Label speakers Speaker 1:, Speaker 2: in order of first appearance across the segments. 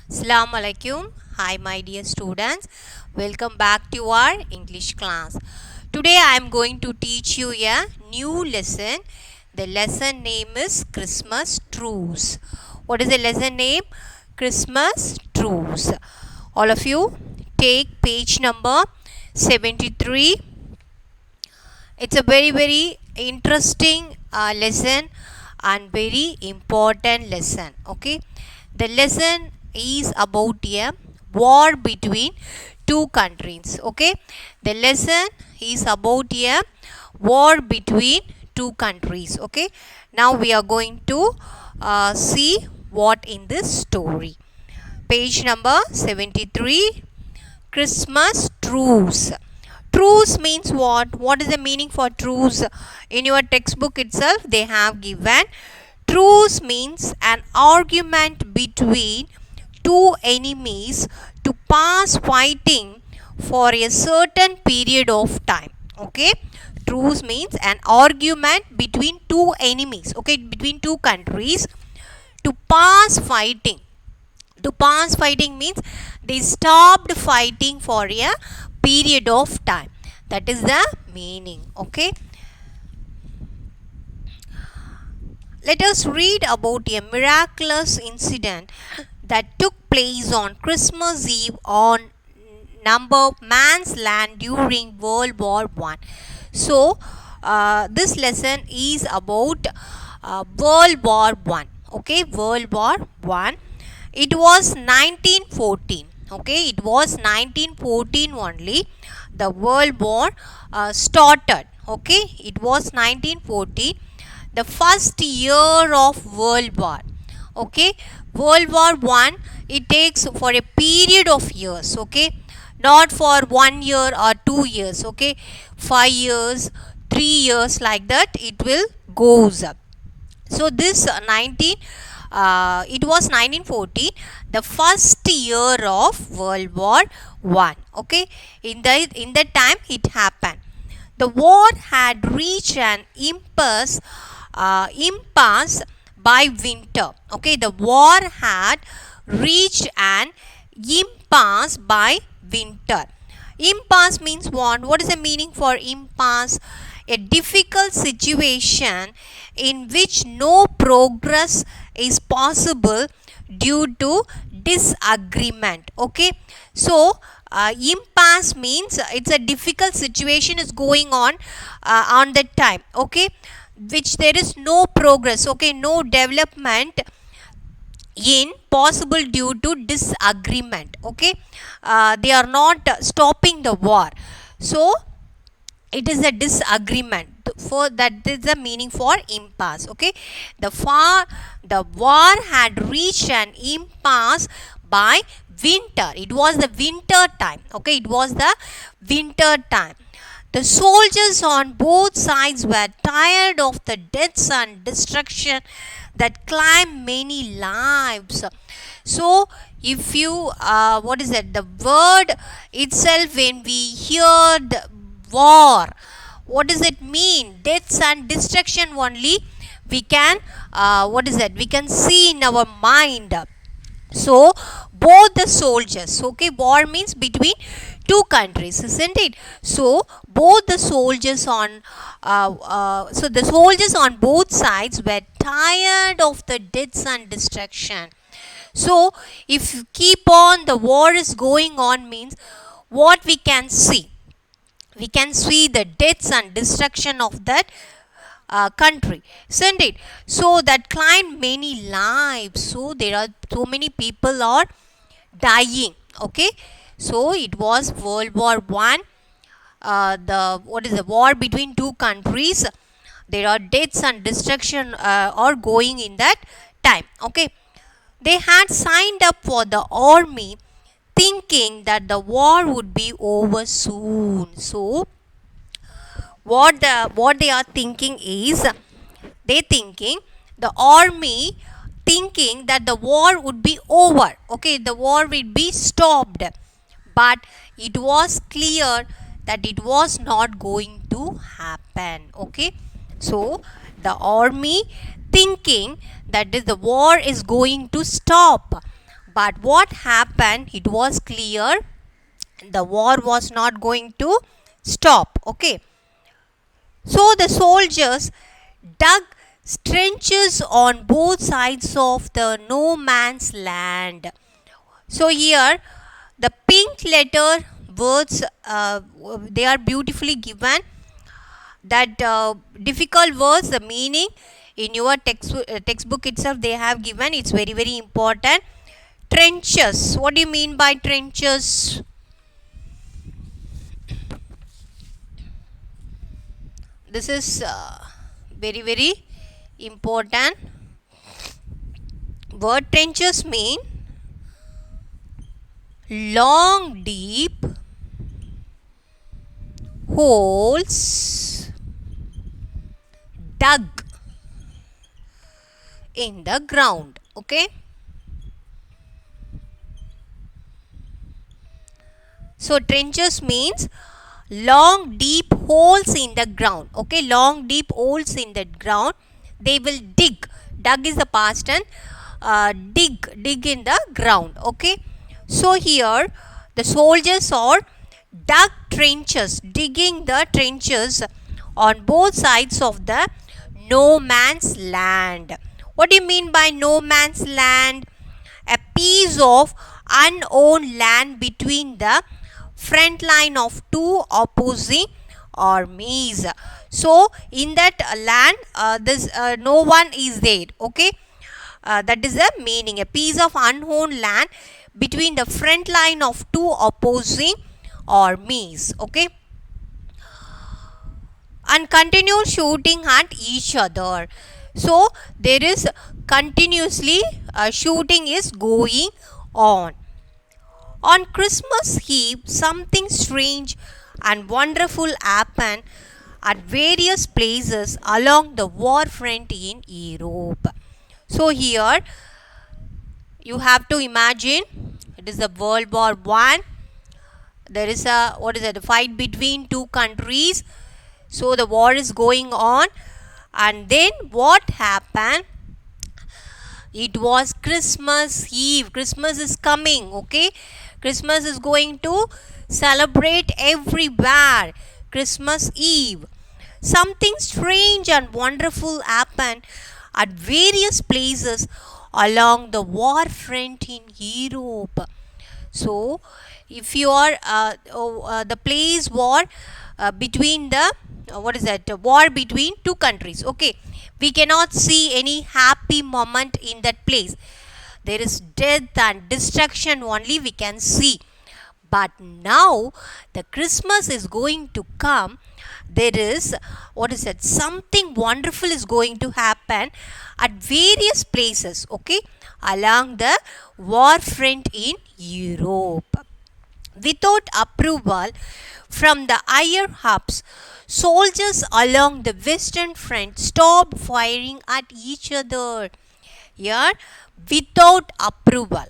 Speaker 1: Assalamu alaikum. Hi, my dear students. Welcome back to our English class. Today I am going to teach you a new lesson. The lesson name is Christmas Truce. What is the lesson name? Christmas Truce. All of you take page number 73. It's a very interesting lesson and very important lesson. Okay, the lesson is about a war between two countries. Okay, the lesson is about a war between two countries. Okay, now we are going to see what in this story. Page number 73, Christmas Truce. Truce means what? What is the meaning for truce? In your textbook itself, they have given truce means an argument between two enemies to pass fighting for a certain period of time. Okay, truce means an argument between two enemies. Okay, between two countries to pass fighting. To pass fighting means they stopped fighting for a period of time. That is the meaning. Okay, let us read about a miraculous incident that took place on Christmas Eve on number man's land during World War One. So this lesson is about World War One. Okay, World War One. It was 1914. Okay, it was 1914 only. The World War started. Okay, it was 1914, the first year of World War. Okay, World War One. It takes for a period of years. Okay, not for 1 year or 2 years. Okay, 5 years, 3 years, like that it will goes up. So this it was 1914, the first year of World War One. Okay, in that time it happened. The war had reached an impasse by winter. Okay, the war had reached an impasse by winter. Impasse means what? What is the meaning for impasse? A difficult situation in which no progress is possible due to disagreement. Okay, so impasse means it's a difficult situation is going on that time. Okay, which there is no progress. Okay, no development in possible due to disagreement. Okay, they are not stopping the war, so it is a disagreement. For that is the meaning for impasse. Okay, the war had reached an impasse by winter. It was the winter time. Okay, it was the winter time. The soldiers on both sides were tired of the deaths and destruction that claimed many lives. So, if you, what is that? The word itself, when we hear the war, what does it mean? Deaths and destruction only we can, what is that? We can see in our mind. So, both the soldiers, okay, war means between two countries, isn't it? So, both the soldiers so the soldiers on both sides were tired of the deaths and destruction. So, if you keep on the war is going on means what we can see? We can see the deaths and destruction of that country, isn't it? So that claimed many lives. So there are so many people are dying. Okay, so it was World War One. The what is the war between two countries? There are deaths and destruction are going in that time. Okay, they had signed up for the army thinking that the war would be over soon. So what they are thinking is they thinking the army thinking that the war would be over. Okay, the war will be stopped, but it was clear that it was not going to happen. Okay, so the army thinking that the war is going to stop, But what happened, it was clear the war was not going to stop. Okay, so the soldiers dug trenches on both sides of the no man's land. So here the pink letter words, they are beautifully given. That difficult words, the meaning in your textbook itself they have given. It's very very important. Trenches, what do you mean by trenches? This is very very important word. Trenches mean long deep holes dug in the ground. Okay, so trenches means long deep holes in the ground. Okay, long deep holes in the ground, they will dig. Dug is the past tense. Dig in the ground. Okay, so here the soldiers are dug trenches, digging the trenches on both sides of the no man's land. What do you mean by no man's land? A piece of unowned land between the front line of two opposing armies. So in that land, this no one is there. Okay, that is the meaning. A piece of unowned land between the front line of two opposing armies. Okay, and continue shooting at each other. So there is continuously shooting is going on. On Christmas Eve, something strange and wonderful happened at various places along the war front in Europe. So here you have to imagine it is the World War I. There is a fight between two countries. So the war is going on, and then what happened? It was Christmas Eve. Christmas is coming. Okay, Christmas is going to celebrate everywhere. Christmas Eve. Something strange and wonderful happened at various places along the war front in Europe. So, if you are the place war between the war between two countries. Okay, we cannot see any happy moment in that place. There is death and destruction only we can see. But now the Christmas is going to come. There is something wonderful is going to happen at various places. Okay, along the war front in Europe. Without approval from the higher ups, soldiers along the western front stopped firing at each other. Here, without approval.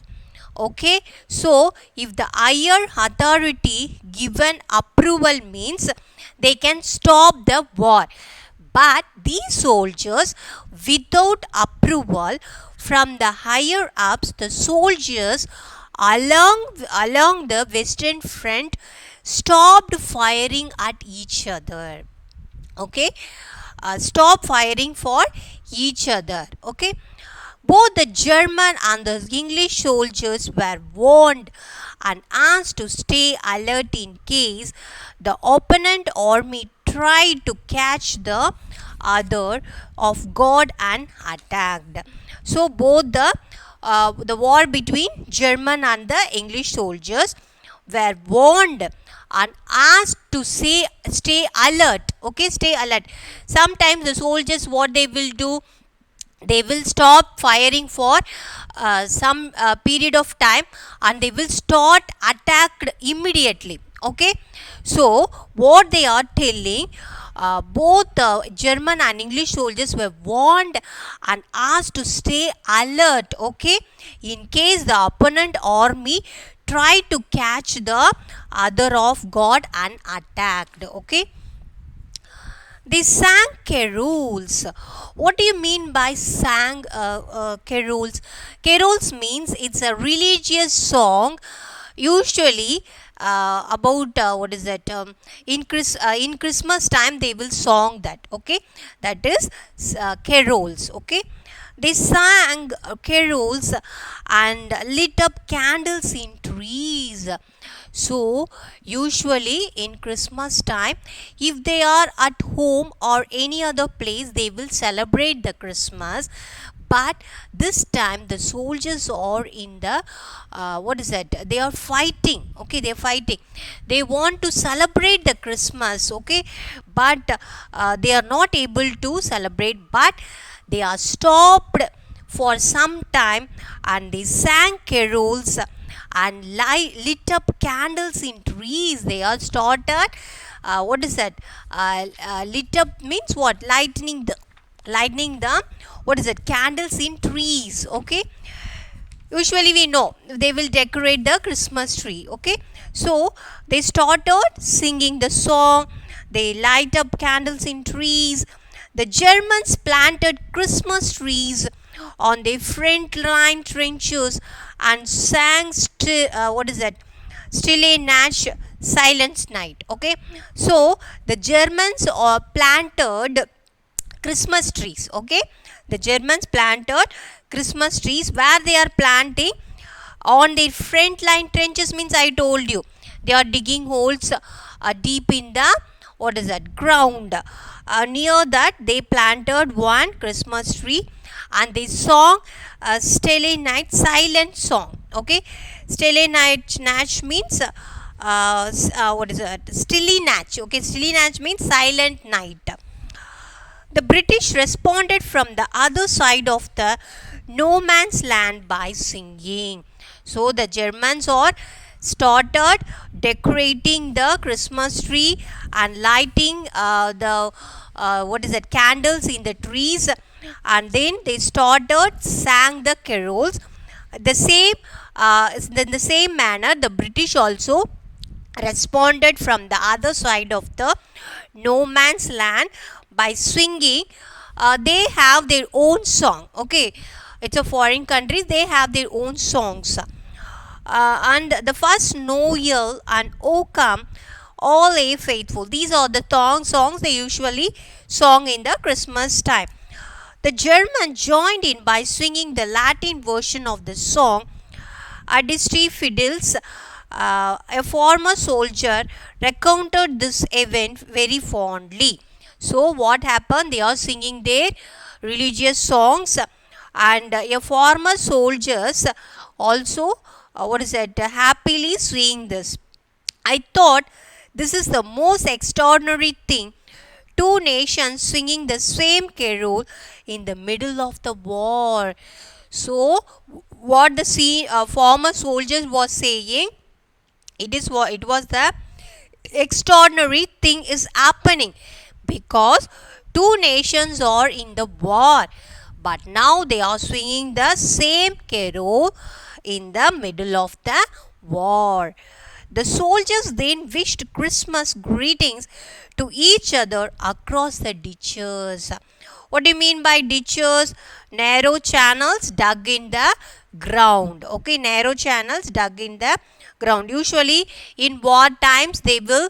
Speaker 1: Okay, so if the higher authority given approval means they can stop the war. But these soldiers, without approval from the higher ups, the soldiers along the western front stopped firing at each other. Okay, stop firing for each other. Okay, both the German and the English soldiers were warned and asked to stay alert in case the opponent army tried to catch the other off guard and attacked. So both the war between German and the English soldiers were warned and asked to stay alert. Okay, stay alert. Sometimes the soldiers, what they will do, they will stop firing for some period of time, and they will start attacked immediately. Okay, so what they are telling, both the German and English soldiers were warned and asked to stay alert. Okay, in case the opponent army tried to catch the other off guard and attacked. Okay, They sang carols. What do you mean by sang carols? Carols means it's a religious song, usually about what is that? In Christmas time they will song that. Okay, that is carols. Okay, they sang carols and lit up candles in trees. So, usually in Christmas time, if they are at home or any other place, they will celebrate the Christmas. But this time, the soldiers are in the what is that? They are fighting. Okay, they are fighting. They want to celebrate the Christmas. Okay, but they are not able to celebrate. But they are stopped for some time and they sang carols and lit up candles in trees. They all started what is that? Lit up means what? Lightning the what is it? Candles in trees. Okay, usually we know they will decorate the Christmas tree. Okay, so they started singing the song. They light up candles in trees. The Germans planted Christmas trees on their front line trenches and sang what is that? Stille Nacht, Silent Night. Okay, so the Germans planted Christmas trees. Okay, the Germans planted Christmas trees. Where they are planting? On their front line trenches means I told you they are digging holes deep in the what is that ground. Near that they planted one Christmas tree and they sang Stille Night silent song. Okay, Stille Night Natch means what is that? Stilly Natch. Okay, Stilly Natch means silent night. The British responded from the other side of the no man's land by singing. So the Germans are started decorating the Christmas tree and lighting the what is that? Candles in the trees, and then they started sang the carols. The same in the same manner, the British also responded from the other side of the no man's land by swinging. They have their own song. Okay, it's a foreign country, they have their own songs. And the first Noel and O Come All Ye Faithful, these are the songs they usually song in the Christmas time. The German joined in by singing the Latin version of the song. Adisti Fidelis, a former soldier, recounted this event very fondly. So, what happened? They are singing their religious songs, and a former soldiers also, what is that? Happily seeing this. I thought this is the most extraordinary thing. Two nations singing the same carol in the middle of the war. So, what the former soldiers was saying, it was the extraordinary thing is happening because two nations are in the war, but now they are singing the same carol in the middle of the war. The soldiers then wished Christmas greetings to each other across the ditches. What do you mean by ditches? Narrow channels dug in the ground. Okay, narrow channels dug in the ground. Usually in war times they will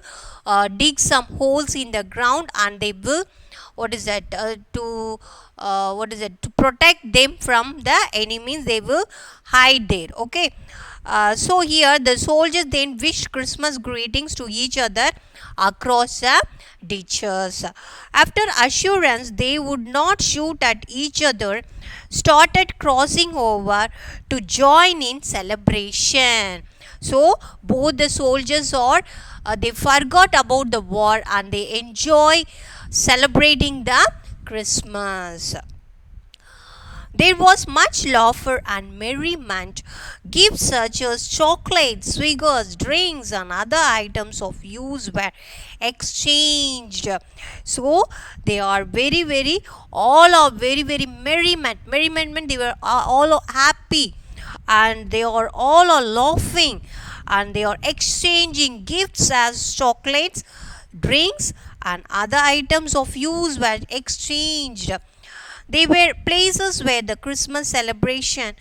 Speaker 1: dig some holes in the ground and they will what is that to protect them from the enemies. They will hide there. Okay, so here the soldiers then wished Christmas greetings to each other across the ditches. After assurance they would not shoot at each other, started crossing over to join in celebration. So both the soldiers are they forgot about the war and they enjoy celebrating the Christmas. There was much laughter and merriment. Gifts such as chocolates, cigars, drinks, and other items of use were exchanged. So they are all are very merriment. Merriment, they were all happy, and they are all are laughing, and they are exchanging gifts as chocolates, drinks, and other items of use were exchanged. They were places where the Christmas celebration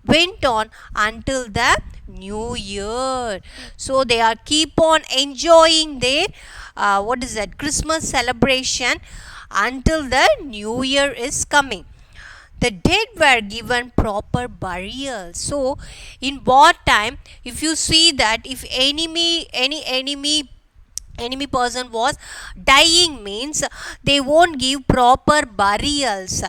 Speaker 1: went on until the new year. So they are keep on enjoying their Christmas celebration until the new year is coming. The dead were given proper burial. So in wartime, if you see that if any enemy person was dying, means they won't give proper burials,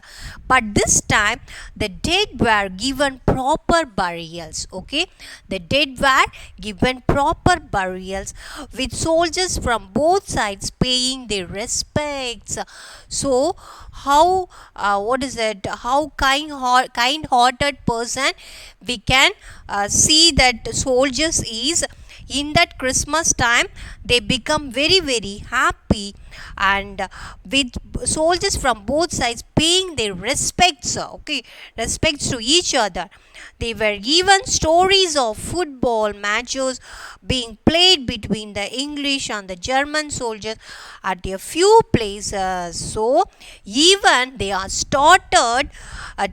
Speaker 1: but this time the dead were given proper burials. Okay, the dead were given proper burials with soldiers from both sides paying their respects. So how how kind hearted person we can see that soldiers is in that Christmas time. They become very very happy, and with soldiers from both sides paying their respects, okay, respects to each other. They were given stories of football matches being played between the English and the German soldiers at a few places. So even they are started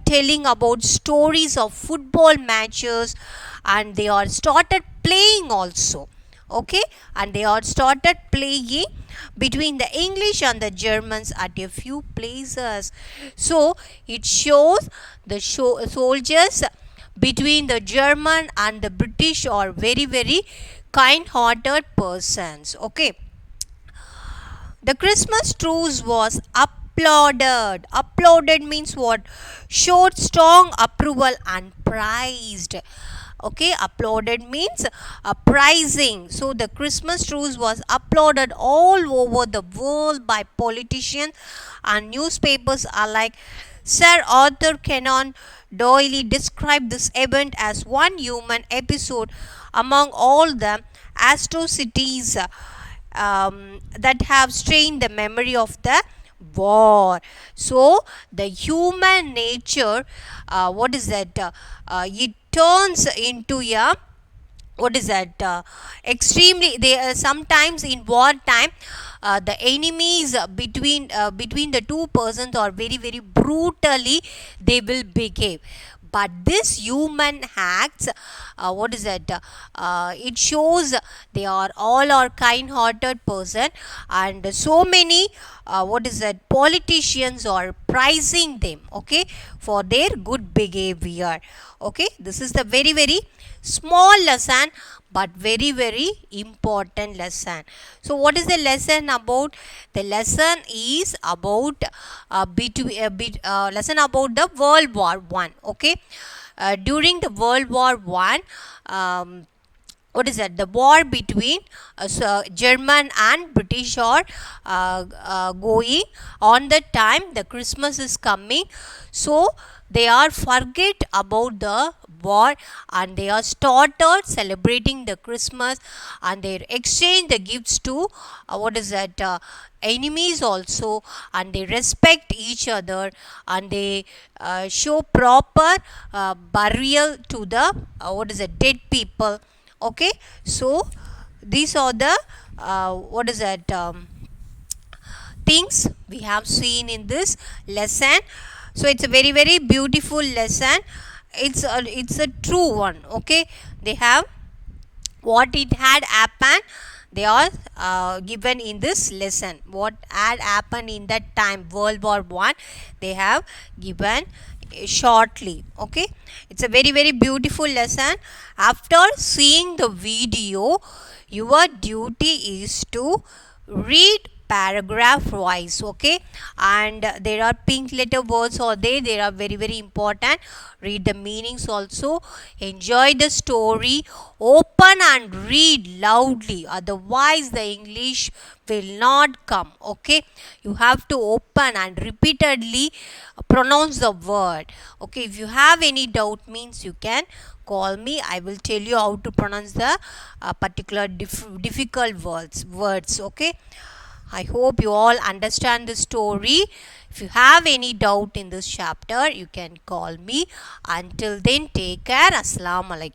Speaker 1: telling about stories of football matches, and they are started playing also. Okay, and they are started playing between the English and the Germans at a few places. So it shows the soldiers between the German and the British are very very kind hearted persons. Okay, the Christmas truce was applauded. Applauded means what? Showed strong approval and praised. Okay, applauded means prizing. So the Christmas truce was applauded all over the world by politicians and newspapers alike. Sir Arthur Conan Doyle described this event as one human episode among all the atrocities that have strained the memory of the war. So the human nature, it turns into a extremely, they sometimes in war time the enemies between the two persons are very very brutally they will behave. But this human acts, it shows they are all are kind hearted person, and so many politicians are prizing them, okay, for their good behavior. Okay, this is the very very small lesson but very very important lesson. So what is the lesson about? The lesson is about lesson about the World War One. Okay, during the World War One, the war between German and British are going on. the time the Christmas is coming, so they are forget about the war and they are started celebrating the Christmas, and they exchange the gifts to enemies also, and they respect each other, and they show proper burial to the dead people. Okay, so these are the things we have seen in this lesson. So it's a very very beautiful lesson. It's a true one. Okay, they have what it had happened, they are given in this lesson. What had happened in that time, World War One, they have given shortly. Okay, it's a very very beautiful lesson. After seeing the video, your duty is to read paragraph wise. Okay, and there are pink letter words or they are very very important. Read the meanings also, enjoy the story, open and read loudly, otherwise the English will not come. Okay, you have to open and repeatedly pronounce the word. Okay, if you have any doubt, means you can call me. I will tell you how to pronounce the particular difficult words. Okay, I hope you all understand the story. If you have any doubt in this chapter, you can call me. Until then, take care. Assalamu alaikum.